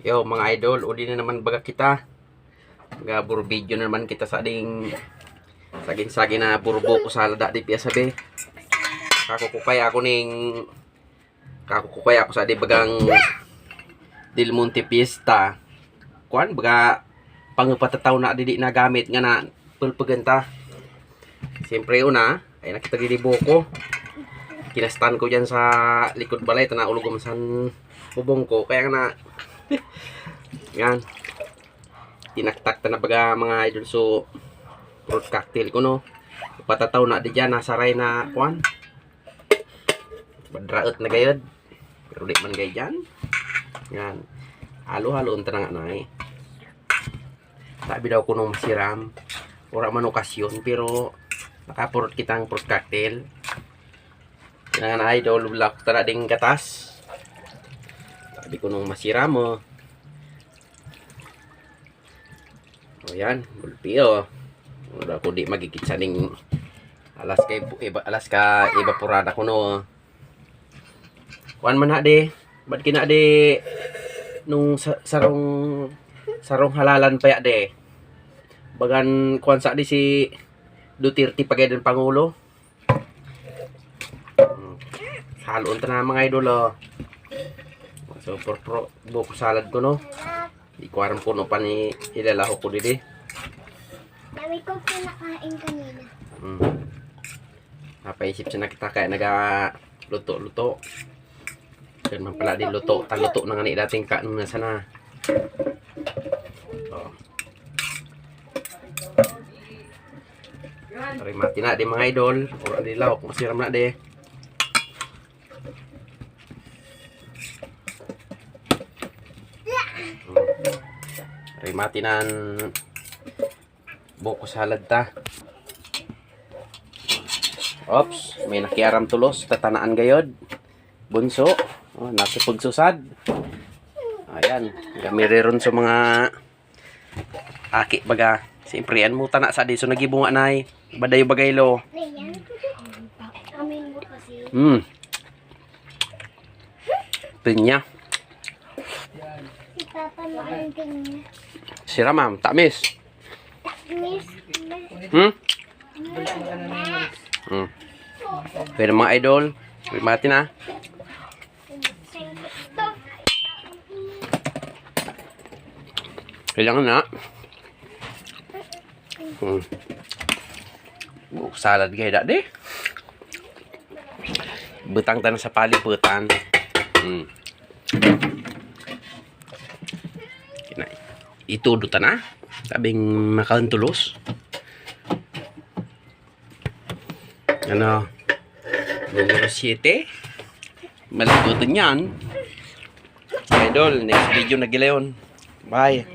Yo mga idol, uli na naman baga kita. Gabur video na naman kita sa ading saging-saging na burbo ko sa lada di piyasabi. Kakukukay ako sa di bagang Del Monte Fiesta. Kuan baga pangpatataw na di na gamit nga na pulpaganta. Siyempre una ay nakita di buko. Kinastan ko diyan sa likod balay tana ulog man bubong ko kaya na yan tinaktak na baga mga idol. So fruit cocktail ko no patataw na di dyan nasaray na kuan badraot na gayod pero di man gay dyan yan halo-halo unta na nga na sabi daw ko nung masiram ora man okasyon pero nakapurot kitang fruit cocktail yan nga idol bulak tara ding gatas sabi ko nung masiram mo. O yan, gulpi o. Wala ko di magikitsa ning alas ka evaporada ko no. Kuan man na de. Ba't kina de nung sarong halalan pa ya de. Bagan kuan sa di si Duterte pagaydan pangulo. Halon ta na mga idol o. So pro buko salad ko no. Di ko aram puno pa ni ilalaho ko didi. Dami ko pinakain kanina. Napaisip siya na kita kaya luto-luto. Yan man pala din luto. Taluto na nga ni dating ka nung nasa na. Oh. Tari mati na di mga idol. Ora di lawak. Masiram na di. Mati nan buko salad ta. Ops, may nakiaram tulos tatanaan gayod. Bunso, nasa pagsusad. Ayan, gamiriron sa mga aki baga. Siyempre yan mo tana sa di so nagibunga nay. Badayo bagaylo. Amin mo kasi. Pinya. Si Papa makanting. Sira ma'am, tamis. Miss. Pwede mga idol. Mati na. Kailangan na. Salad gaya deh. Betang tanah sa paliputan. Itu duta na. Tabing makaon tulos. Ano? Numero 7. Maligutan yan. Idol, next video na gileon. Bye.